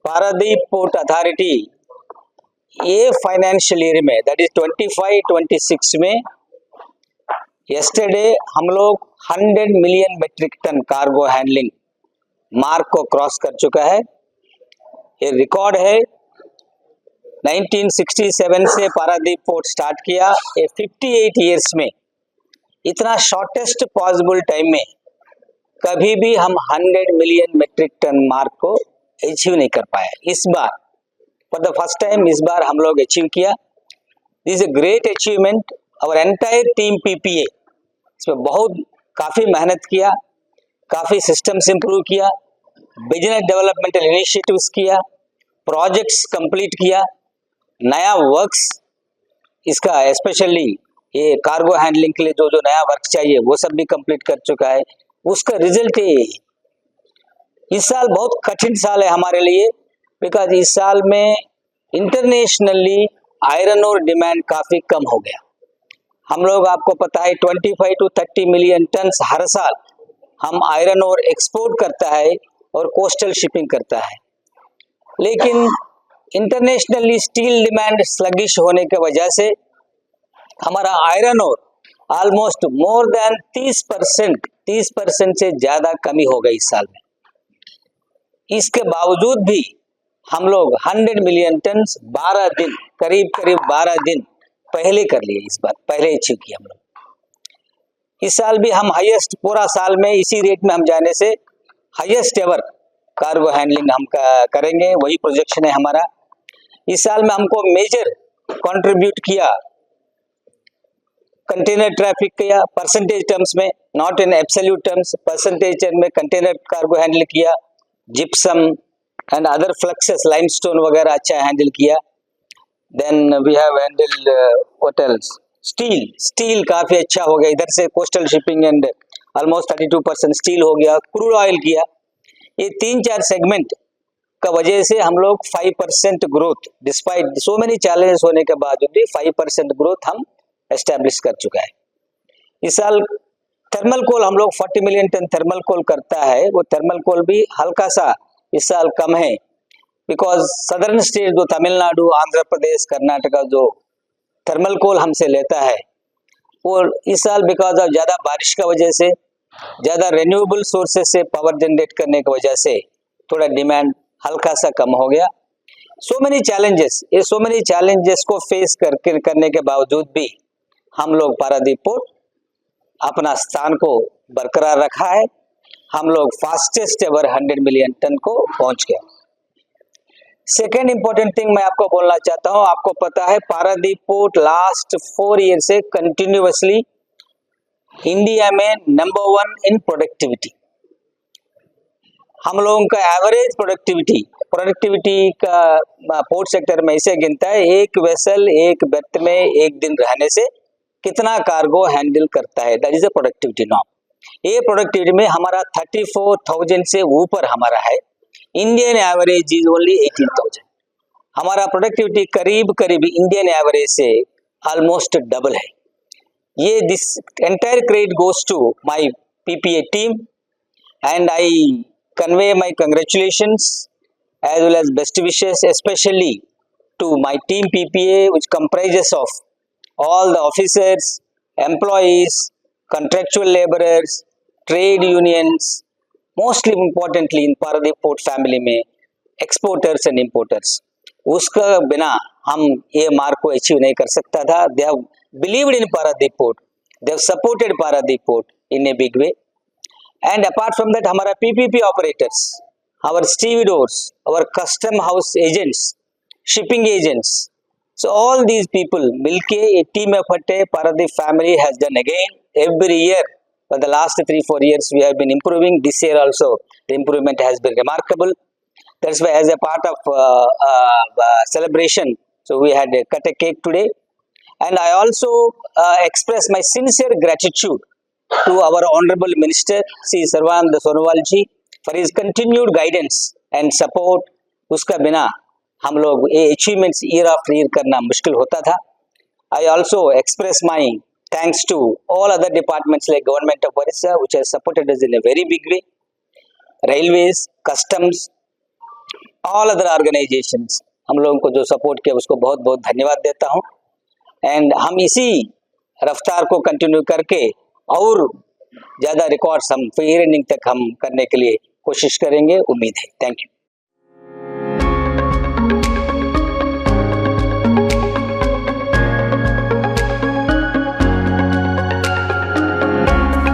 Paradip port authority ये financial year में that is 25-26 में यस्टरडे हम लोग 100 million metric ton cargo handling mark को क्रॉस कर चुका है। ये रिकॉर्ड है। 1967 से पारादीप पोर्ट स्टार्ट किया, ये 58 ईयर्स में इतना शॉर्टेस्ट पॉसिबल टाइम में कभी भी हम 100 मिलियन मेट्रिक टन मार्क को अचीव नहीं कर पाए। इस बार फॉर द फर्स्ट टाइम इस बार हम लोग अचीव किया। This is a great achievement. Our entire team PPA इसमें बहुत काफ़ी मेहनत किया, काफ़ी सिस्टम्स इंप्रूव किया, बिजनेस डेवलपमेंटल इनिशिएटिव्स किया, प्रोजेक्ट्स कंप्लीट किया, नया वर्क्स इसका स्पेशली ये कार्गो हैंडलिंग के लिए जो जो नया वर्क चाहिए वो सब भी कंप्लीट कर चुका है। उसका रिजल्ट है ये। इस साल बहुत कठिन साल है हमारे लिए, बिकॉज इस साल में इंटरनेशनली आयरन और डिमांड काफ़ी कम हो गया। हम लोग आपको पता है 25-30 मिलियन टन्स हर साल हम आयरन और एक्सपोर्ट करता है और कोस्टल शिपिंग करता है, लेकिन इंटरनेशनली स्टील डिमांड स्लगिश होने की वजह से हमारा आयरन और ऑलमोस्ट मोर देन 30% से ज़्यादा कमी हो गई इस साल में। इसके बावजूद भी हम लोग 100 मिलियन टन्स 12 दिन करीब 12 दिन पहले कर लिए। इस बार पहले अचीव किया हम लोग। इस साल भी हम हाईएस्ट पूरा साल में इसी रेट में हम जाने से हाईएस्ट एवर कार्गो हैंडलिंग हम करेंगे, वही प्रोजेक्शन है हमारा। इस साल में हमको मेजर कंट्रीब्यूट किया कंटेनर ट्रैफिक किया परसेंटेज टर्म्स में, not in absolute terms, percentage term में कंटेनर कार्गो हैंडल किया। Gypsum and other fluxes limestone वगैरह अच्छा हैंडल किया। Then we have handled what else, steel काफ़ी अच्छा हो गया इधर से, coastal shipping and almost 32% steel हो गया। क्रूड ऑयल किया। ये 3-4 सेगमेंट का वजह से हम लोग 5% growth despite so many challenges होने के बावजूद भी 5% ग्रोथ हम एस्टेब्लिश कर चुका है। इस साल थर्मल कोल हम लोग 40 मिलियन टन थर्मल कोल करता है, वो थर्मल कोल भी हल्का सा इस साल कम है, बिकॉज सदर्न स्टेट जो तमिलनाडु, आंध्र प्रदेश, कर्नाटका जो थर्मल कोल हमसे लेता है वो इस साल बिकॉज ऑफ ज़्यादा बारिश का वजह से, ज़्यादा रेन्यूएबल सोर्सेज से पावर जनरेट करने की वजह से थोड़ा डिमांड हल्का सा कम हो गया। सो मेनी चैलेंजेस को फेस करने के बावजूद भी हम लोग पारादीप पोर्ट अपना स्थान को बरकरार रखा है। हम लोग फास्टेस्ट एवर 100 मिलियन टन को पहुंच गए। सेकेंड इंपॉर्टेंट थिंग मैं आपको बोलना चाहता हूं, आपको पता है पारादीप पोर्ट लास्ट 4 ईयर से कंटिन्यूअसली इंडिया में नंबर 1 इन प्रोडक्टिविटी। हम लोगों का एवरेज प्रोडक्टिविटी का पोर्ट सेक्टर में ऐसे गिनता है, एक वेसल एक बर्थ में एक दिन रहने से कितना कार्गो हैंडल करता है, that is a productivity norm. ये प्रोडक्टिविटी में हमारा 34,000 से ऊपर हमारा है। Indian average is only 18,000। हमारा प्रोडक्टिविटी करीब इंडियन एवरेज से ऑलमोस्ट डबल है। ये this entire credit goes to my PPA team and I convey my congratulations as well as best wishes especially to my team PPA, which comprises of all the officers, employees, contractual laborers, trade unions, mostly importantly in Paradip Port family में exporters and importers। उसका बिना हम ये mark को achieve नहीं कर सकता था। They have believed in Paradip Port, they have supported Paradip Port in a big way। And apart from that हमारा PPP operators, our stevedores, our custom house agents, shipping agents, so all these people मिलके एक team effort है Paradip family has done again every year for the last 3-4 years we have been improving. This year also the improvement has been remarkable. That's why as a part of celebration, so we had cut a cake today, and I also express my sincere gratitude to our honorable minister Sri Sarvanand Sonowal ji for his continued guidance and support। उसका बिना हम लोग ये achievements year after year करना मुश्किल होता था। I also express my thanks to all other departments like Government of Orissa which has supported us in a very big way, railways, customs, all other organisations, हम लोगों को जो support किया उसको बहुत बहुत धन्यवाद देता हूं। एंड हम इसी रफ्तार को कंटिन्यू करके और ज़्यादा रिकॉर्ड्स हम ईयर एंडिंग तक हम करने के लिए कोशिश करेंगे, उम्मीद है। Thank you.